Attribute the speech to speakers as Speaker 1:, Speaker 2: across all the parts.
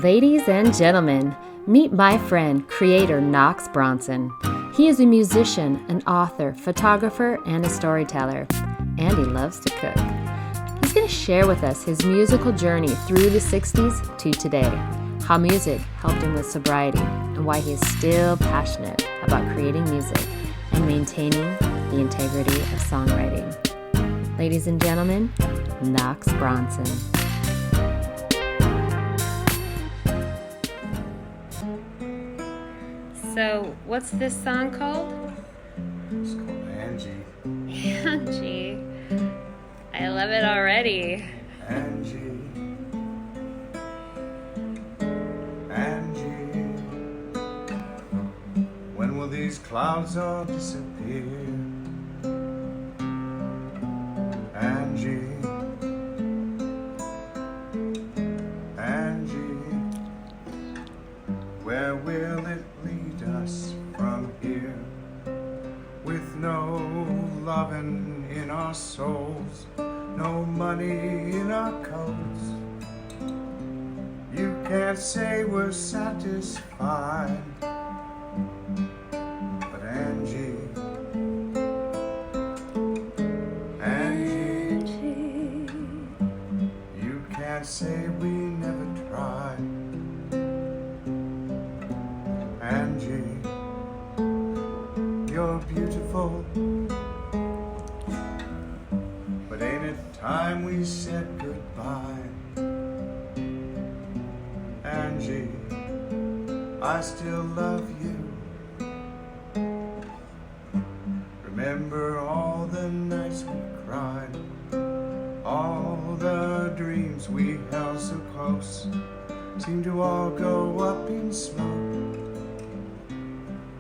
Speaker 1: Ladies and gentlemen, meet my friend, creator Knox Bronson. He is a musician, an author, photographer, and a storyteller, and he loves to cook. He's going to share with us his musical journey through the 60s to today, how music helped him with sobriety, and why he is still passionate about creating music and maintaining the integrity of songwriting. Ladies and gentlemen, Knox Bronson. So, what's this song called?
Speaker 2: It's called Angie.
Speaker 1: Angie. I love it already.
Speaker 2: Angie. Angie. When will these clouds all disappear? Angie. Angie. Where will it lead us from here? With no loving in our souls, no money in our coats. You can't say we're satisfied. But Angie, Angie, you can't say we never tried. Angie, you're beautiful, but ain't it time we said goodbye? Angie, I still love you. Remember all the nights we cried, all the dreams we held so close, seem to all go up in smoke.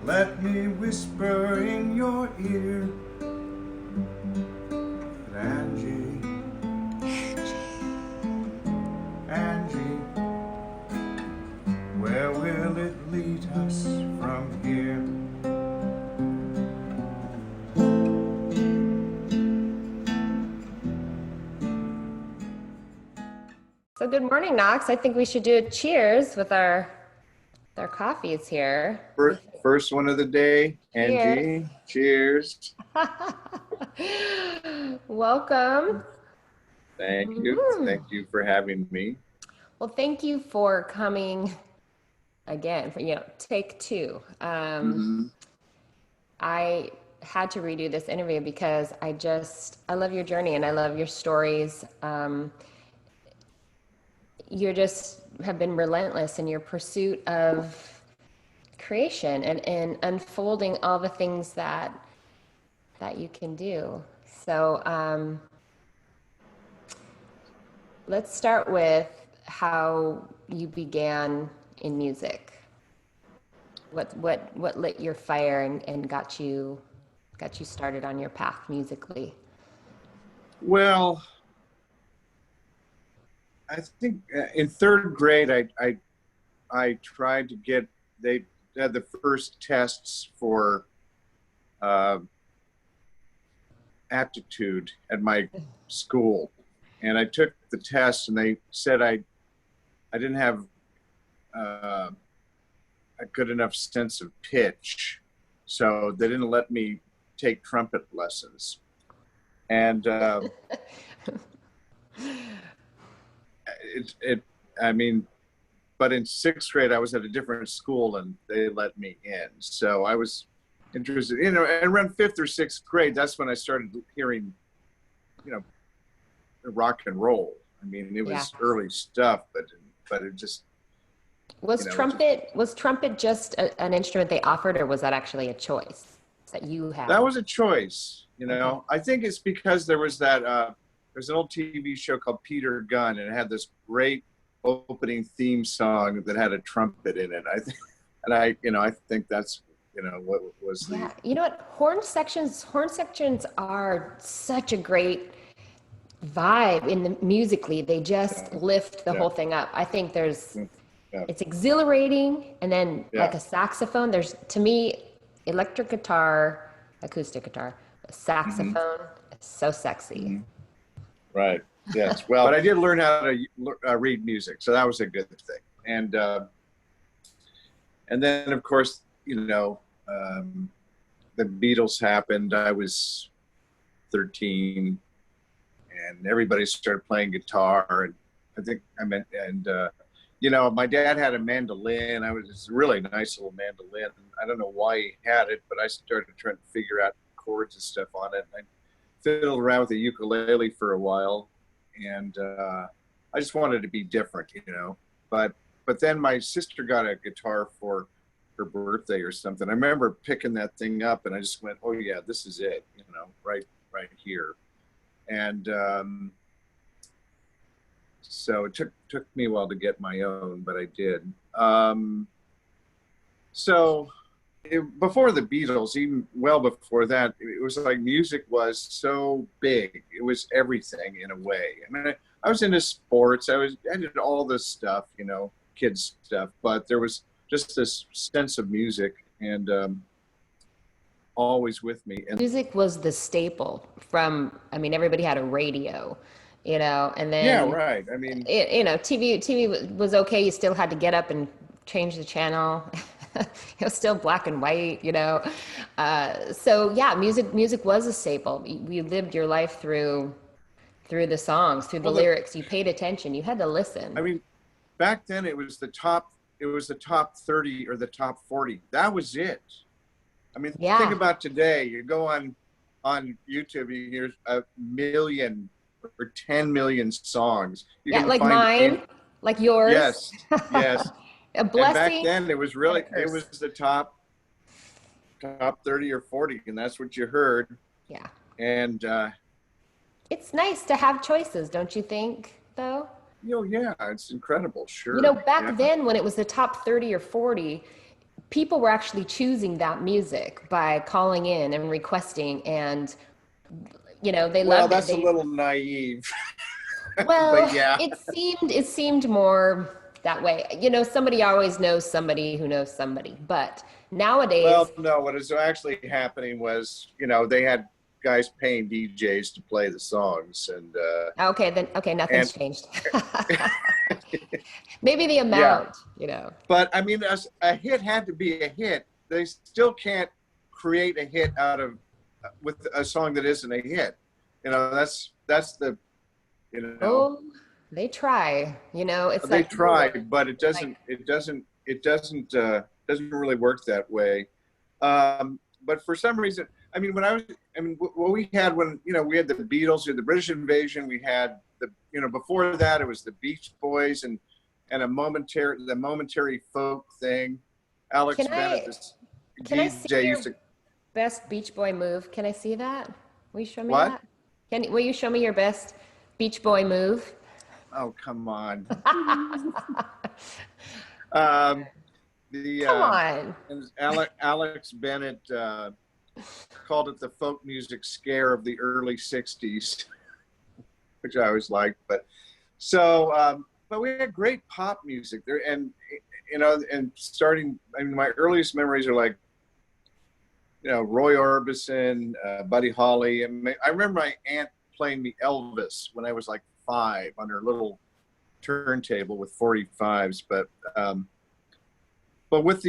Speaker 2: Let me whisper in your ear that Angie, Angie, where will it lead us from here?
Speaker 1: So good morning, Knox. I think we should do a cheers with our coffees here.
Speaker 2: First one of the day, Angie. Cheers.
Speaker 1: Welcome.
Speaker 2: Thank you. Thank you for having me.
Speaker 1: Well, thank you for coming again for take two. I had to redo this interview because I love your journey and I love your stories. You just have been relentless in your pursuit of creation and unfolding all the things that you can do. So let's start with how you began in music. What lit your fire and got you started on your path musically?
Speaker 2: Well, I think in third grade, I tried to get, they had the first tests for aptitude at my school. And I took the test and they said I didn't have a good enough sense of pitch. So they didn't let me take trumpet lessons. And but in sixth grade, I was at a different school and they let me in. So I was interested, and around fifth or sixth grade, that's when I started hearing, rock and roll. I mean, it was early stuff, but it just.
Speaker 1: Was trumpet just an instrument they offered, or was that actually a choice that you had?
Speaker 2: That was a choice, Okay. I think it's because there was that, there's an old TV show called Peter Gunn, and it had this great opening theme song that had a trumpet in it. I think, and I think that's, what was the.
Speaker 1: Yeah, you know what? Horn sections are such a great vibe in the musically. They just lift the whole thing up. I think it's exhilarating, and then like a saxophone. There's, to me, electric guitar, acoustic guitar, saxophone, so sexy.
Speaker 2: Right. Yes. Well, but I did learn how to read music, so that was a good thing. and then of course, the Beatles happened. I was 13, and everybody started playing guitar, and my dad had a mandolin. It's a really nice little mandolin. I don't know why he had it, but I started trying to figure out chords and stuff on it. I fiddled around with the ukulele for a while, and I just wanted to be different, But then my sister got a guitar for her birthday or something. I remember picking that thing up, and I just went, "Oh yeah, this is it," right here. And so it took me a while to get my own, but I did. Before the Beatles, even well before that, it was like music was so big. It was everything in a way. I mean, I was into sports. I did all this stuff, kids stuff, but there was just this sense of music, and always with me. And
Speaker 1: music was the staple everybody had a radio, and then
Speaker 2: yeah, right. I mean,
Speaker 1: TV was okay. You still had to get up and change the channel. It was still black and white, so yeah, music was a staple. You lived your life through the songs, through the lyrics. You paid attention. You had to listen.
Speaker 2: I mean, back then it was the top 30 or the top 40. That was it. I mean, think about today. You go on YouTube, you hear 1 million or 10 million songs.
Speaker 1: Like mine, like yours.
Speaker 2: Yes, yes.
Speaker 1: A blessing.
Speaker 2: And back then it was the top 30 or 40, and that's what you heard.
Speaker 1: Yeah.
Speaker 2: And
Speaker 1: it's nice to have choices, don't you think, though?
Speaker 2: Yeah, it's incredible. Sure.
Speaker 1: Back then when it was the top 30 or 40, people were actually choosing that music by calling in and requesting, and they loved it.
Speaker 2: Well, that's a little naive.
Speaker 1: Well,
Speaker 2: but yeah.
Speaker 1: it seemed more that way. Somebody always knows somebody who knows somebody. But nowadays,
Speaker 2: well, no, what is actually happening was, they had guys paying DJs to play the songs, and
Speaker 1: nothing's changed. Maybe the amount,
Speaker 2: But I mean, a hit had to be a hit. They still can't create a hit with a song that isn't a hit. That's the.
Speaker 1: Oh, they try. It's
Speaker 2: they try, but it doesn't really work that way. But for some reason, I mean, what we had when we had the Beatles, we had the British Invasion, we had before that it was the Beach Boys and the momentary folk thing. Alex Bennett, this DJ used to.
Speaker 1: Best Beach Boy move? Can I see that? Will you show me
Speaker 2: what?
Speaker 1: that? Will you show me your best Beach Boy move?
Speaker 2: Oh, come on.
Speaker 1: Come on.
Speaker 2: Alex Bennett called it the folk music scare of the early 60s, which I always liked. But we had great pop music there. And starting, my earliest memories are like, Roy Orbison, Buddy Holly. I remember my aunt playing me Elvis when I was like 5 on her little turntable with 45s. But with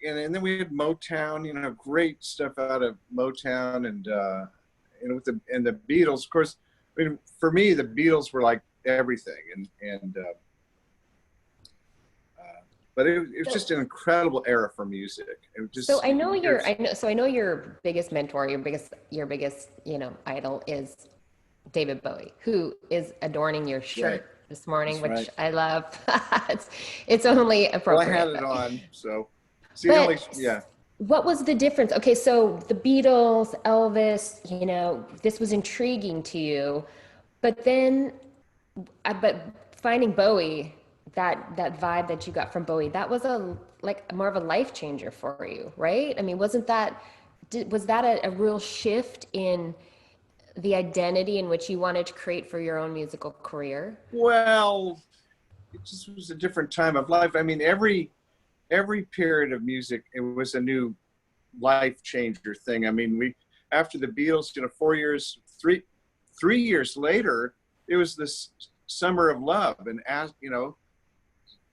Speaker 2: and then we had Motown, great stuff out of Motown, and with the Beatles, of course. I mean, for me, the Beatles were like everything, but it was just an incredible era for music. It was just,
Speaker 1: I know your biggest mentor, your biggest idol is David Bowie, who is adorning your shirt this morning,
Speaker 2: That's
Speaker 1: which I love. it's only appropriate.
Speaker 2: Well, I had it on, so.
Speaker 1: What was the difference? Okay, so the Beatles, Elvis, this was intriguing to you, but then, finding Bowie, that vibe that you got from Bowie, that was more of a life changer for you, right? I mean, was that a real shift in the identity in which you wanted to create for your own musical career? Well,
Speaker 2: it just was a different time of life. I mean, every period of music, it was a new life changer thing. I mean, after the Beatles, 3 years later, it was this Summer of Love, and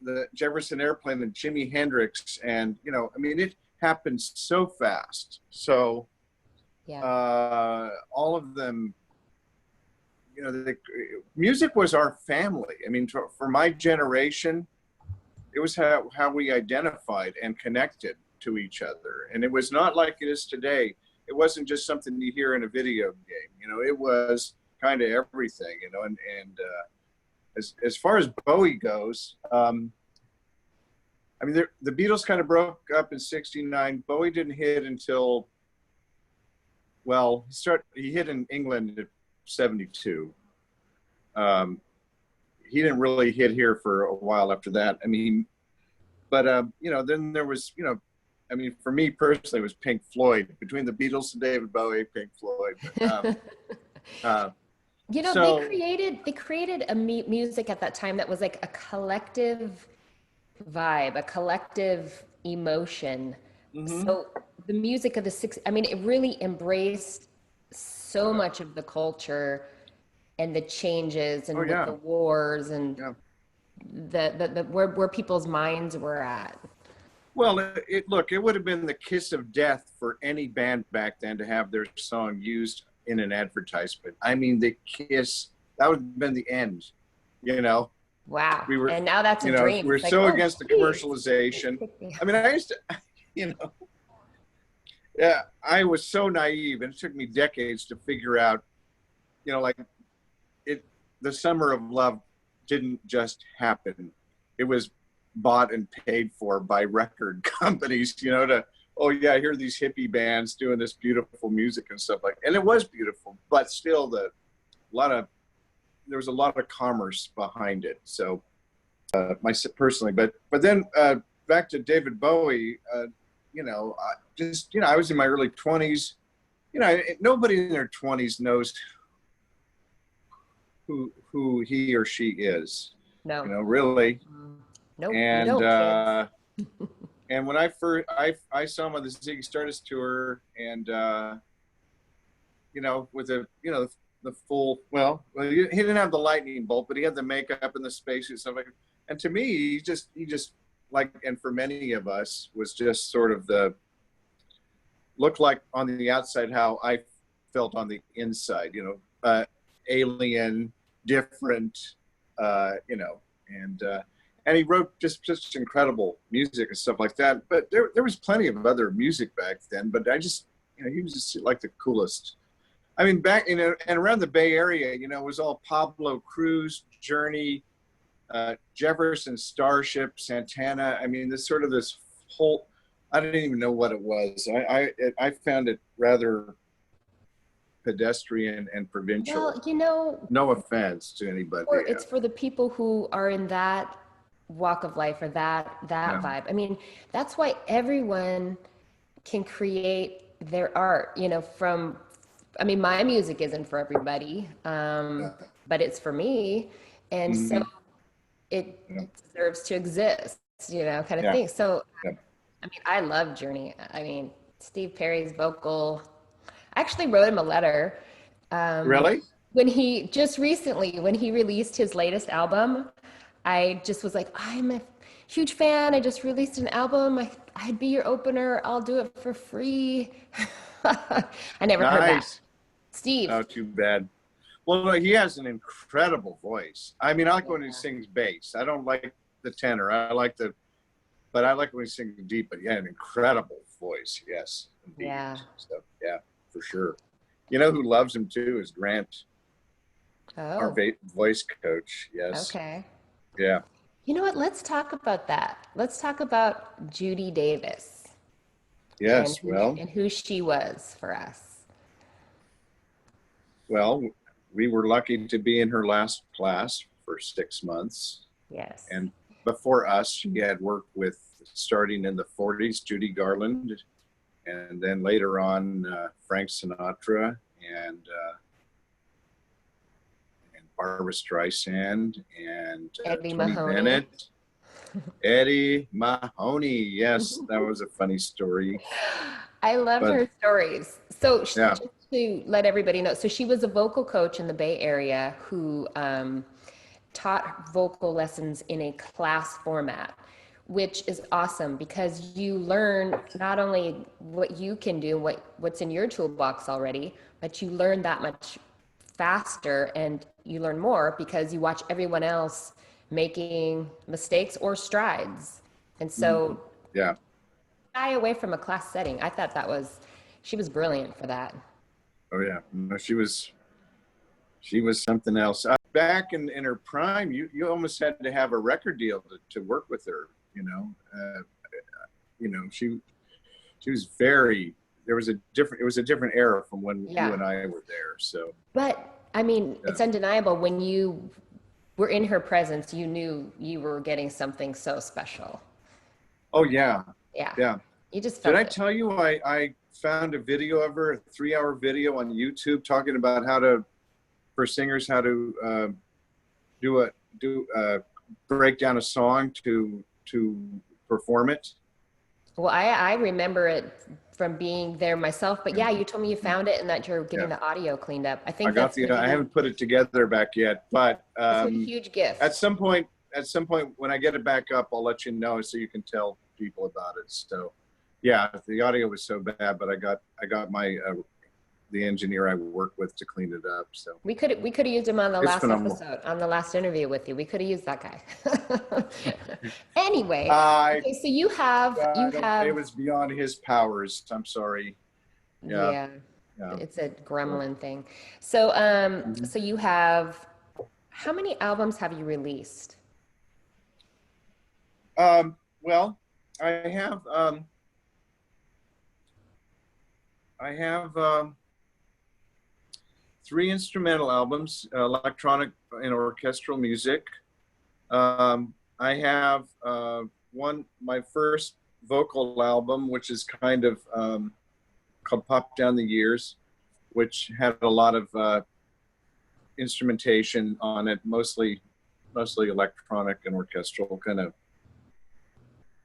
Speaker 2: the Jefferson Airplane and Jimi Hendrix, and I mean, it happened so fast. So all of them, the music was our family. I mean, for my generation, it was how we identified and connected to each other. And it was not like it is today. It wasn't just something you hear in a video game. It was kind of everything. And as far as Bowie goes, I mean, the Beatles kind of broke up in '69. Bowie didn't hit until, well, he hit in England at '72. He didn't really hit here for a while after that. I mean, but then there was, I mean, for me personally, it was Pink Floyd. Between the Beatles and David Bowie, Pink Floyd. But,
Speaker 1: so, they created a music at that time that was like a collective vibe, a collective emotion. Mm-hmm. So the music of the '60s, I mean, it really embraced so much of the culture and the changes and with the wars and the where people's minds were at.
Speaker 2: Well, it would have been the kiss of death for any band back then to have their song used in an advertisement. I mean, the Kiss, that would have been the end,
Speaker 1: Wow. And now that's a dream.
Speaker 2: We're so against the commercialization. I mean, I used to, I was so naive, and it took me decades to figure out, the Summer of Love didn't just happen. It was bought and paid for by record companies, to, I hear these hippie bands doing this beautiful music and stuff and it was beautiful, but still there was a lot of commerce behind it. So personally, but then back to David Bowie, I was in my early 20s, nobody in their 20s knows who he or she is. No. Really.
Speaker 1: Nope.
Speaker 2: And and when I saw him on the Ziggy Stardust tour, and with the full, he didn't have the lightning bolt, but he had the makeup and the spacesuit stuff like that. And to me, he just and for many of us, was just sort of looked like on the outside how I felt on the inside, alien, different, and he wrote just incredible music and stuff like that. But there was plenty of other music back then, but I just, he was just like the coolest. I mean, back, and around the Bay Area, it was all Pablo Cruz, Journey, Jefferson Starship, Santana. I mean, this whole, I didn't even know what it was. I found it rather pedestrian and provincial.
Speaker 1: Well,
Speaker 2: no offense to anybody.
Speaker 1: Or it's for the people who are in that walk of life or that vibe. I mean, that's why everyone can create their art, my music isn't for everybody, but it's for me. And so it deserves to exist, kind of thing. So, I mean, I love Journey. I mean, Steve Perry's vocal, I actually wrote him a letter.
Speaker 2: Really?
Speaker 1: When he released his latest album, I just was like, I'm a huge fan. I just released an album. I'd be your opener. I'll do it for free. I never heard that. Steve.
Speaker 2: Oh, too bad. Well, he has an incredible voice. I mean, I like when he sings bass. I don't like the tenor. But I like when he sings deep, but he had an incredible voice. Yes. Indeed.
Speaker 1: Yeah.
Speaker 2: So, yeah, for sure. Who loves him too is Grant, our voice coach. Yes.
Speaker 1: Okay.
Speaker 2: Yeah.
Speaker 1: You know what? Let's talk about that. Let's talk about Judy Davis.
Speaker 2: Yes.
Speaker 1: And who she was for us.
Speaker 2: Well, we were lucky to be in her last class for 6 months.
Speaker 1: Yes.
Speaker 2: And before us, she had worked with, starting in the 40s, Judy Garland, and then later on, Frank Sinatra and Barbra Streisand and
Speaker 1: Eddie
Speaker 2: Tony
Speaker 1: Mahoney.
Speaker 2: Bennett. Eddie Mahoney. Yes, that was a funny story.
Speaker 1: I love her stories. So just to let everybody know, so she was a vocal coach in the Bay Area who taught vocal lessons in a class format, which is awesome because you learn not only what you can do, what's in your toolbox already, but you learn that much faster, and you learn more because you watch everyone else making mistakes or strides. And so
Speaker 2: yeah.
Speaker 1: shy away from a class setting. I thought she was brilliant for that.
Speaker 2: Oh yeah, no, she was something else. Back in her prime, you almost had to have a record deal to work with her. She was very. It was a different era from when you and I were there. So,
Speaker 1: but I mean, it's undeniable when you were in her presence, you knew you were getting something so special.
Speaker 2: Oh yeah,
Speaker 1: yeah. You just felt
Speaker 2: Did I tell you I found a video of her, a 3-hour video on YouTube talking about for singers how to break down a song to perform it.
Speaker 1: Well, I remember it from being there myself, but yeah, you told me you found it and that you're getting the audio cleaned up. I think
Speaker 2: I haven't put it together back yet, but
Speaker 1: it's a huge gift.
Speaker 2: At some point when I get it back up, I'll let you know so you can tell people about it. So yeah, the audio was so bad, but I got my the engineer I work with to clean it up. So
Speaker 1: we could have used him on the last episode, on the last interview with you. We could have used that guy. Anyway, okay, so you have
Speaker 2: it was beyond his powers. I'm sorry.
Speaker 1: Yeah. It's a gremlin thing. So so you have, how many albums have you released?
Speaker 2: Well, I have 3 instrumental albums, electronic and orchestral music. I have my first vocal album, which is kind of called Pop Down the Years, which had a lot of instrumentation on it, mostly electronic and orchestral kind of.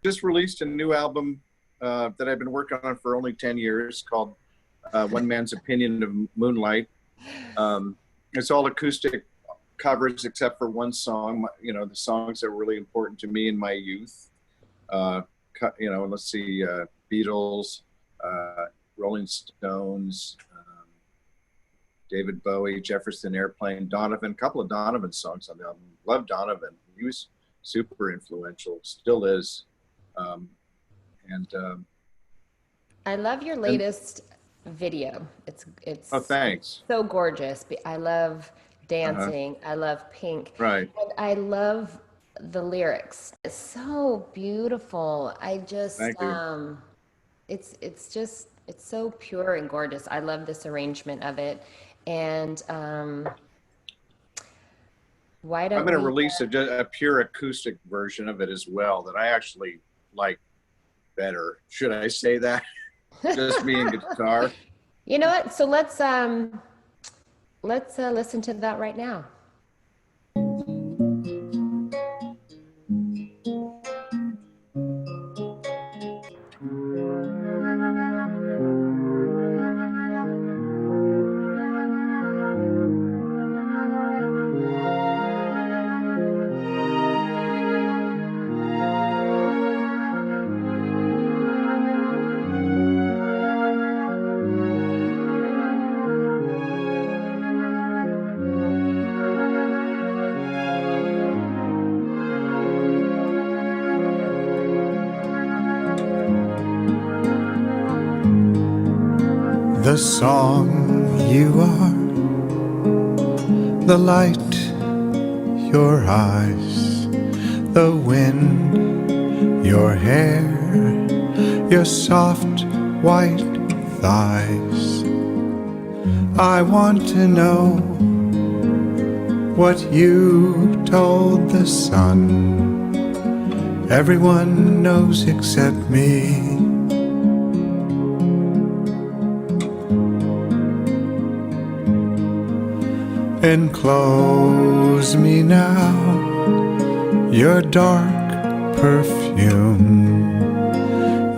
Speaker 2: Just released a new album that I've been working on for only 10 years called One Man's Opinion of Moonlight. It's all acoustic covers except for one song, the songs that were really important to me in my youth. Let's see, Beatles, Rolling Stones, David Bowie, Jefferson Airplane, Donovan, a couple of Donovan songs on the album. Love Donovan. He was super influential, still is.
Speaker 1: I love your latest video. It's
Speaker 2: oh, thanks.
Speaker 1: So gorgeous. I love dancing. I love pink.
Speaker 2: Right.
Speaker 1: And I love the lyrics. It's so beautiful. I just
Speaker 2: Thank you.
Speaker 1: It's so pure and gorgeous. I love this arrangement of it. And
Speaker 2: I'm going to release a pure acoustic version of it as well that I actually like better. Should I say that? Just me and guitar.
Speaker 1: You know what? So let's listen to that right now.
Speaker 3: The song you are, the light, your eyes, the wind, your hair, your soft white thighs. I want to know what you told the sun. Everyone knows except me. Enclose me now, your dark perfume,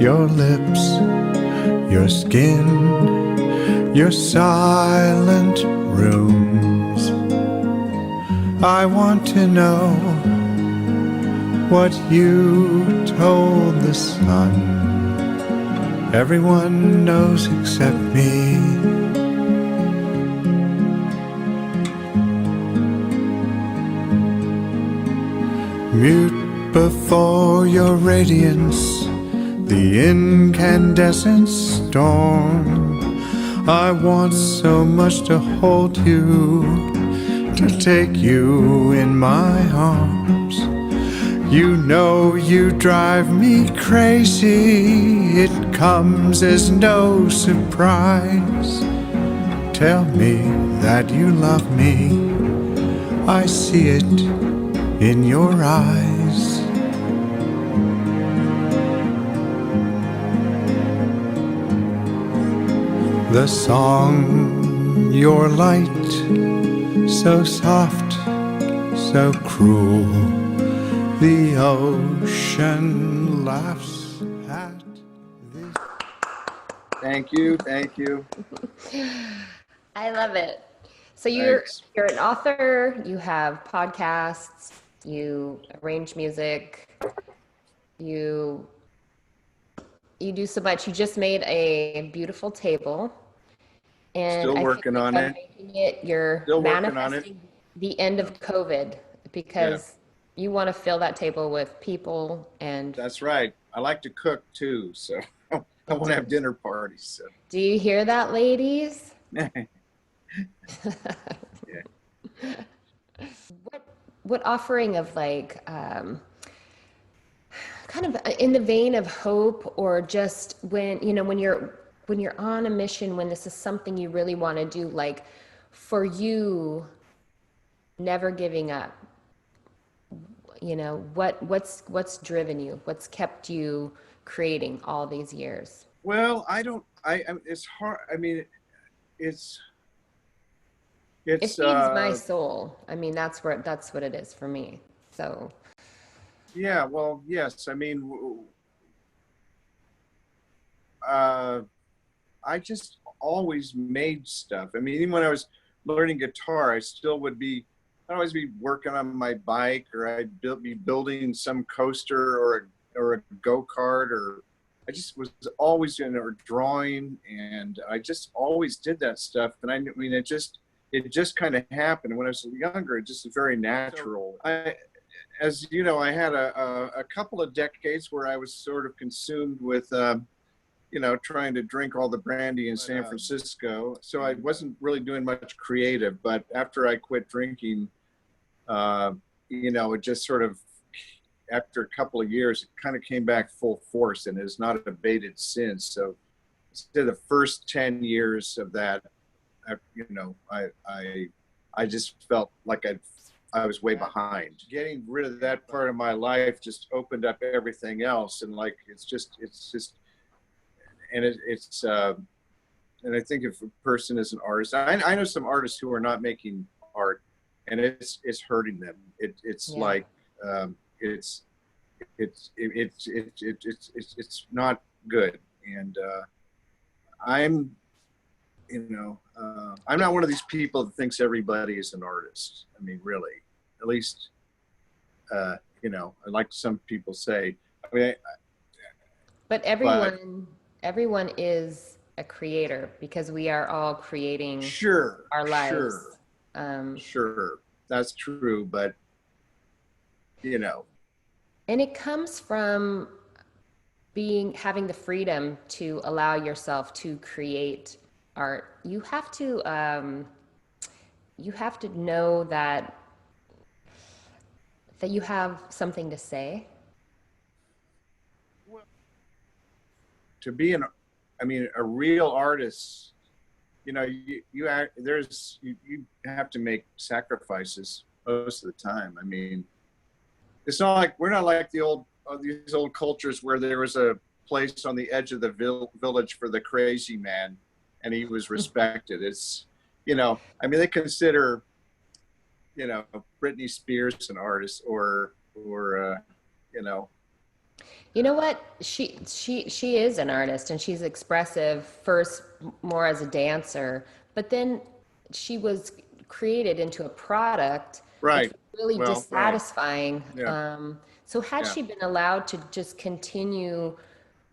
Speaker 3: your lips, your skin, your silent rooms. I want to know what you told the sun. Everyone knows except me. Mute before your radiance, the incandescent storm. I want so much to hold you, to take you in my arms. You know you drive me crazy, it comes as no surprise. Tell me that you love me, I see it in your eyes. The song, your light, so soft, so cruel. The ocean laughs at this.
Speaker 2: Thank you. Thank you.
Speaker 1: I love it. So
Speaker 2: Thanks.
Speaker 1: you're an author, you have podcasts, you arrange music, you do so much. You just made a beautiful table. And
Speaker 2: Still
Speaker 1: I
Speaker 2: working
Speaker 1: think
Speaker 2: on
Speaker 1: by
Speaker 2: it.
Speaker 1: making it, you're
Speaker 2: Still working on it.
Speaker 1: manifesting the end of COVID because you want to fill that table with people and
Speaker 2: That's right. I like to cook too, so I want to have dinner parties. So.
Speaker 1: do you hear that, ladies?
Speaker 2: Yeah.
Speaker 1: What offering of like kind of in the vein of hope, or just when when you're on a mission, when this is something you really want to do, like for you, never giving up, what's driven you, what's kept you creating all these years?
Speaker 2: Well, it's hard. I mean, it's
Speaker 1: It feeds my soul. I mean, that's what it is for me. So
Speaker 2: yeah, well, yes. I mean, I just always made stuff. I mean, even when I was learning guitar, I'd always be working on my bike, or be building some coaster or a go-kart, or I just was always in or drawing, and I just always did that stuff. And I mean, it just kind of happened when I was younger. It just was very natural. As you know, I had a couple of decades where I was sort of consumed with, trying to drink all the brandy in San Francisco. So I wasn't really doing much creative. But after I quit drinking, it just sort of, after a couple of years, it kind of came back full force, and it has not abated since. So the first 10 years of that, I just felt like I was way behind. Getting rid of that part of my life just opened up everything else, and and I think if a person is an artist, I know some artists who are not making art, and it's hurting them. It's not good, and I'm not one of these people that thinks everybody is an artist. I mean, really, at least, like some people say. I mean,
Speaker 1: but everyone is a creator, because we are all creating our lives.
Speaker 2: Sure, that's true, but
Speaker 1: and it comes from having the freedom to allow yourself to create art. You have to know that you have something to say.
Speaker 2: To be a real artist, you have to make sacrifices most of the time. I mean, it's not like we're not like these old cultures where there was a place on the edge of the village for the crazy man, and he was respected. It's, they consider, Britney Spears an artist, or
Speaker 1: You know what? She is an artist, and she's expressive first, more as a dancer, but then she was created into a product
Speaker 2: Right.
Speaker 1: which was really
Speaker 2: Well, right.
Speaker 1: dissatisfying.
Speaker 2: Yeah.
Speaker 1: So had
Speaker 2: Yeah.
Speaker 1: she been allowed to just continue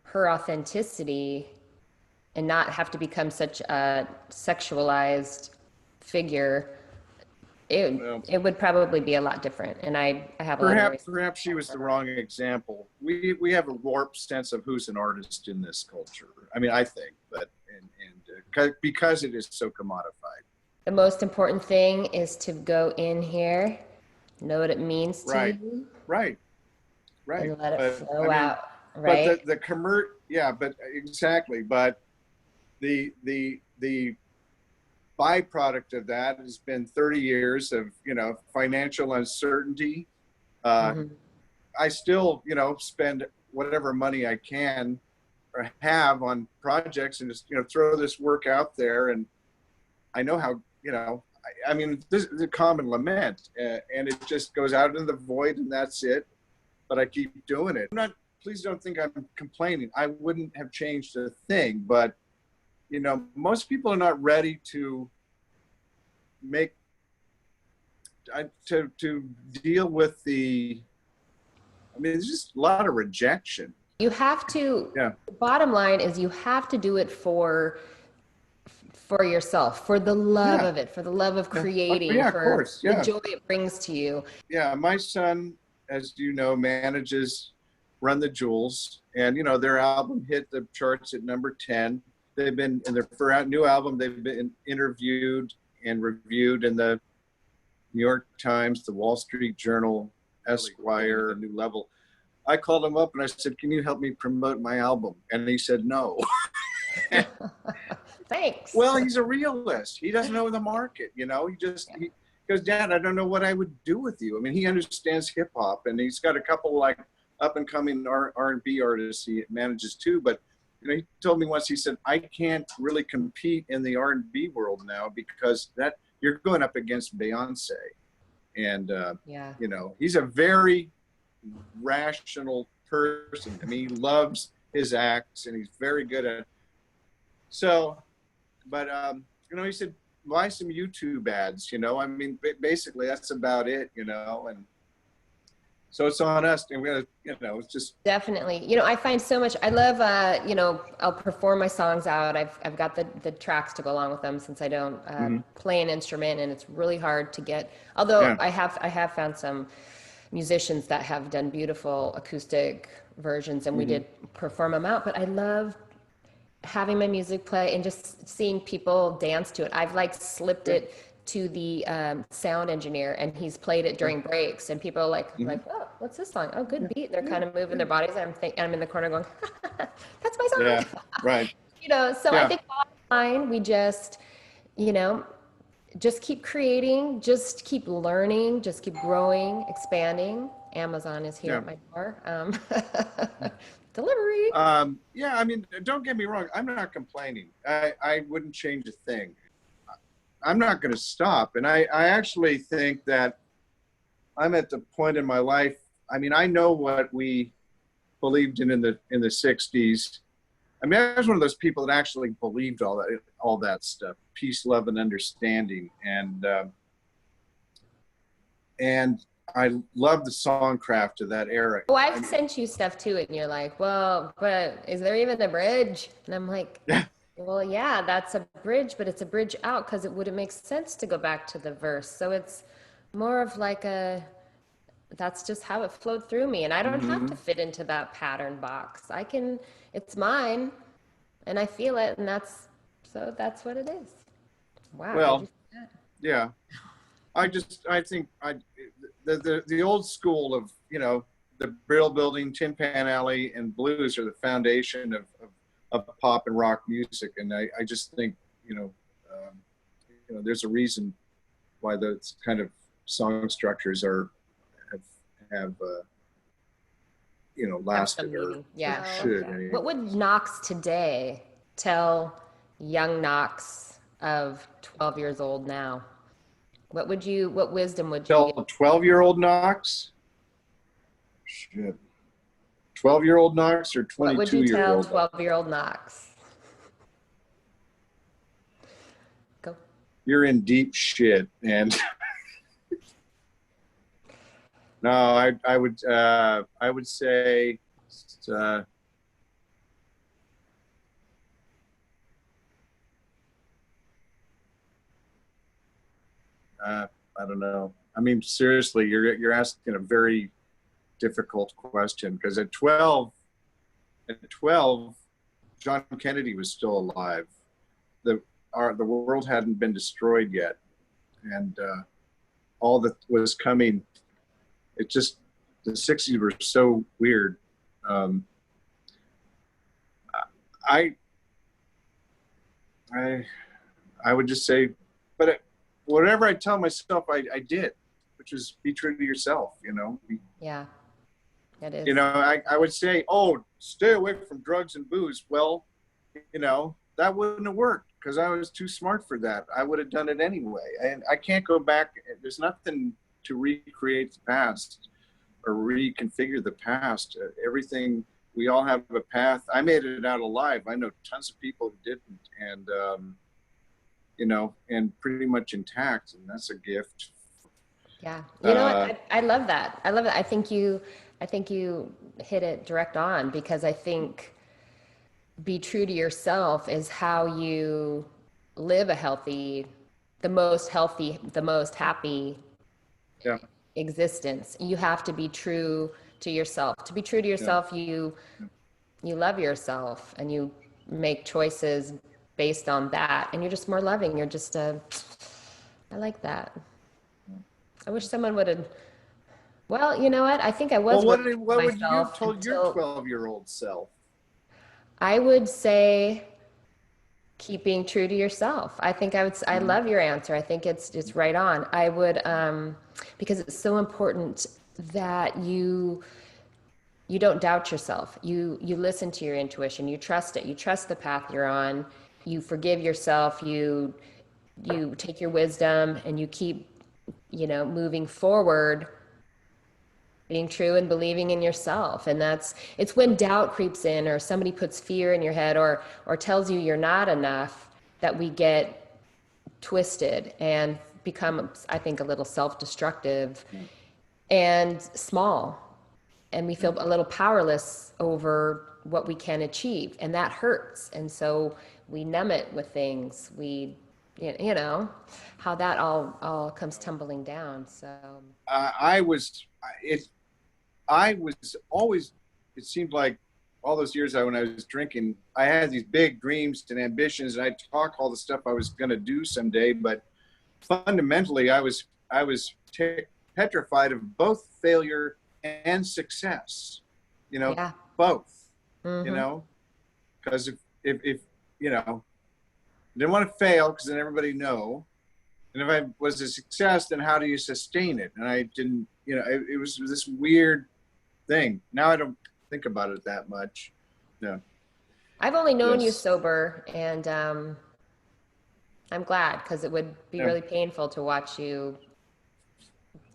Speaker 1: her authenticity and not have to become such a sexualized figure,
Speaker 2: Well,
Speaker 1: it would probably be a lot different. And I have a lot of
Speaker 2: perhaps she was the wrong example. We have a warped sense of who's an artist in this culture. I mean, I think, but because it is so commodified.
Speaker 1: The most important thing is to go in here, know what it means to
Speaker 2: Right.
Speaker 1: you,
Speaker 2: Right. Right.
Speaker 1: and let it
Speaker 2: But
Speaker 1: flow
Speaker 2: I mean,
Speaker 1: out. Right?
Speaker 2: but yeah, but exactly. But the byproduct of that has been 30 years of, financial uncertainty.
Speaker 1: Mhm.
Speaker 2: I still, spend whatever money I can or have on projects and just, throw this work out there. And I know how, I mean, this is a common lament, and it just goes out into the void, and that's it. But I keep doing it. Please don't think I'm complaining. I wouldn't have changed a thing, but most people are not ready to to deal with there's just a lot of rejection.
Speaker 1: You have to,
Speaker 2: Yeah.
Speaker 1: the bottom line is you have to do it for yourself, for the love of it, for the love of creating,
Speaker 2: Yeah, of
Speaker 1: for
Speaker 2: course. Yeah.
Speaker 1: the joy it brings to you.
Speaker 2: Yeah. My son, as you know, manages Run the Jewels, and their album hit the charts at number 10. They've been in their new album. They've been interviewed and reviewed in the New York Times, the Wall Street Journal, Esquire, New Level. I called him up and I said, "Can you help me promote my album?" And he said, "No."
Speaker 1: Thanks.
Speaker 2: Well, he's a realist. He doesn't know the market. He goes, "Dad, I don't know what I would do with you." I mean, he understands hip hop, and he's got a couple like up and coming R&B artists he manages too. But he told me once, he said, "I can't really compete in the R&B world now because you're going up against Beyonce." And he's a very rational person. I mean, he loves his acts and he's very good at it. So, but he said, buy some YouTube ads. I mean, basically that's about it. And so it's on us, and we gotta, it's just
Speaker 1: definitely. I find so much. I love. I'll perform my songs out. I've got the tracks to go along with them since I don't play an instrument, and it's really hard to get. Although I have found some musicians that have done beautiful acoustic versions, and we did perform them out. But I love having my music play and just seeing people dance to it. I've slipped it to the sound engineer, and he's played it during breaks, and people are like, "Oh, what's this song? Oh, good beat." They're kind of moving their bodies, and I'm in the corner going, "That's my song."
Speaker 2: Yeah, right.
Speaker 1: So I think bottom line, we just, just keep creating, just keep learning, just keep growing, expanding. Amazon is here at my door. Delivery.
Speaker 2: Yeah, I mean, don't get me wrong. I'm not complaining. I wouldn't change a thing. I'm not going to stop. And I actually think that I'm at the point in my life. I mean, I know what we believed in the 60s. I mean, I was one of those people that actually believed all that stuff, peace, love, and understanding. And I love the songcraft of that era.
Speaker 1: Oh, I've sent you stuff too, and you're like, "Well, but is there even a bridge?" And I'm like, "Well, yeah, that's a bridge, but it's a bridge out because it wouldn't make sense to go back to the verse. So it's more of that's just how it flowed through me. And I don't have to fit into that pattern box. It's mine and I feel it. And that's what it is." Wow.
Speaker 2: Well, yeah. I think the old school of, the Brill Building, Tin Pan Alley, and blues are the foundation of pop and rock music, and I just think there's a reason why those kind of song structures have lasted or should. Anyway.
Speaker 1: What would Knox today tell young Knox of 12 years old now? What wisdom would you
Speaker 2: tell a 12-year-old Knox? Shit. 12-year-old Knox or 22-year-old?
Speaker 1: What would you tell 12-year-old Knox? Go.
Speaker 2: You're in deep shit, and No, I would say, uh, I don't know. I mean, seriously, you're asking a very difficult question because at 12, John Kennedy was still alive. The world hadn't been destroyed yet, and all that was coming. It just the '60s were so weird. Um, I I I would just say, but whatever I tell myself, I did, which is be true to yourself.
Speaker 1: Yeah, it is.
Speaker 2: I would say, oh, stay away from drugs and booze. Well, that wouldn't have worked because I was too smart for that. I would have done it anyway. And I can't go back. There's nothing to recreate the past or reconfigure the past. Everything, we all have a path. I made it out alive. I know tons of people who didn't. And, and pretty much intact. And that's a gift.
Speaker 1: Yeah. You know what? I love that. I love that. I think you hit it direct on, because I think be true to yourself is how you live the most happy
Speaker 2: Yeah.
Speaker 1: existence. You have to be true to yourself. To be true to yourself, you love yourself and you make choices based on that, and you're just more loving. You're just I like that. I wish someone would have. Well, you know what? I think I was.
Speaker 2: Well, what would you have told
Speaker 1: until,
Speaker 2: your 12-year-old self?
Speaker 1: I would say keep being true to yourself. I think I would. I love your answer. I think it's right on. I would, because it's so important that you don't doubt yourself. You listen to your intuition. You trust it. You trust the path you're on. You forgive yourself. You take your wisdom and you keep, moving forward, being true and believing in yourself. And it's when doubt creeps in, or somebody puts fear in your head, or tells you you're not enough, that we get twisted and become, I think, a little self-destructive and small. And we feel a little powerless over what we can achieve, and that hurts. And so we numb it with things. How that all comes tumbling down. So
Speaker 2: I was always, it seemed like all those years when I was drinking, I had these big dreams and ambitions, and I'd talk all the stuff I was going to do someday. But fundamentally, I was petrified of both failure and success, both, because if didn't want to fail, because then everybody know. And if I was a success, then how do you sustain it? And I didn't, it was this weird thing. Now I don't think about it that much. No.
Speaker 1: I've only known you sober, and I'm glad, because it would be really painful to watch you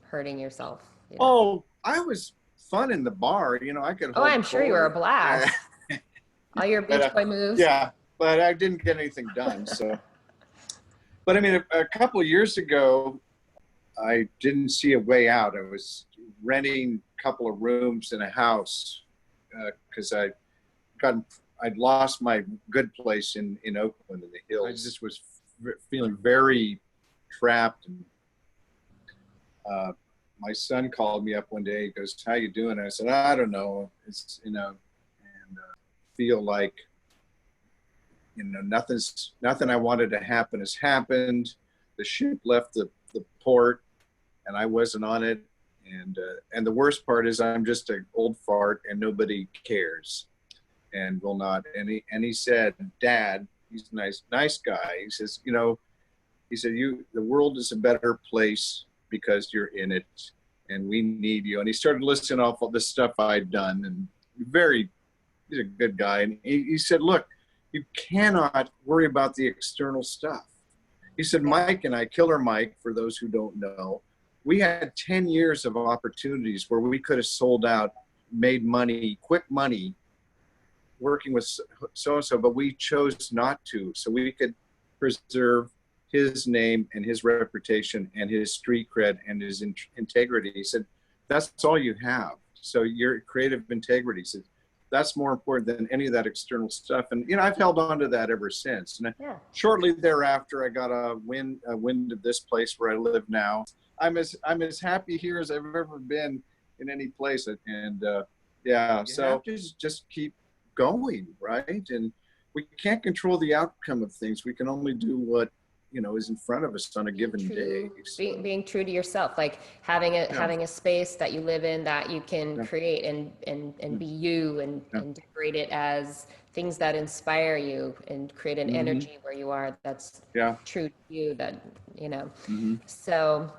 Speaker 1: hurting yourself.
Speaker 2: Oh, I was fun in the bar. I could.
Speaker 1: Oh, I'm sure you were a blast. All your Beach Boy moves.
Speaker 2: Yeah, but I didn't get anything done. So, but I mean, a couple of years ago, I didn't see a way out. I was renting a couple of rooms in a house because I'd lost my good place in Oakland in the hills. I just was feeling very trapped. My son called me up one day. He goes, "How you doing?" I said, "I don't know. It's and feel like nothing I wanted to happen has happened. The ship left the port, and I wasn't on it. And the worst part is I'm just an old fart, and nobody cares, and will not." And he said, "Dad," he's a nice guy. He says, he said, the world is a better place because you're in it, and we need you. And he started listing off all the stuff I'd done, and he's a good guy. And he said, "Look, you cannot worry about the external stuff." He said, "Mike and I, Killer Mike, for those who don't know, we had 10 years of opportunities where we could have sold out, made money, quick money, working with so-and-so, but we chose not to, so we could preserve his name and his reputation and his street cred and his integrity." He said, that's all you have. So your creative integrity, so that's more important than any of that external stuff. And, you know, I've held on to that ever since. And shortly thereafter, I got a wind of this place where I live now. I'm as happy here as I've ever been in any place. And so just keep going, right? And we can't control the outcome of things. We can only do what, you know, is in front of us on a given day. So.
Speaker 1: Being true to yourself, like having a space that you live in that you can create and be you and decorate it as things that inspire you and create an energy where you are that's true to you, that, you know. So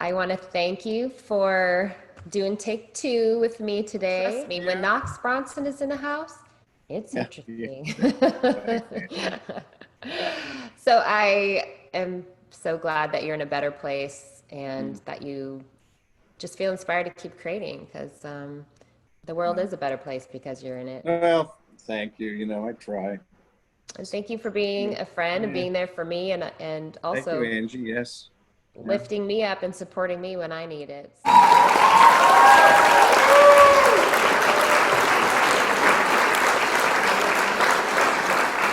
Speaker 1: I want to thank you for doing take 2 with me today. Trust me, when Knox Bronson is in the house, it's interesting. So I am so glad that you're in a better place and that you just feel inspired to keep creating, because the world is a better place because you're in it.
Speaker 2: Well, thank you. You know, I try.
Speaker 1: And thank you for being a friend and being there for me, and also
Speaker 2: thank you, Angie. Yes.
Speaker 1: Lifting me up and supporting me when I need it.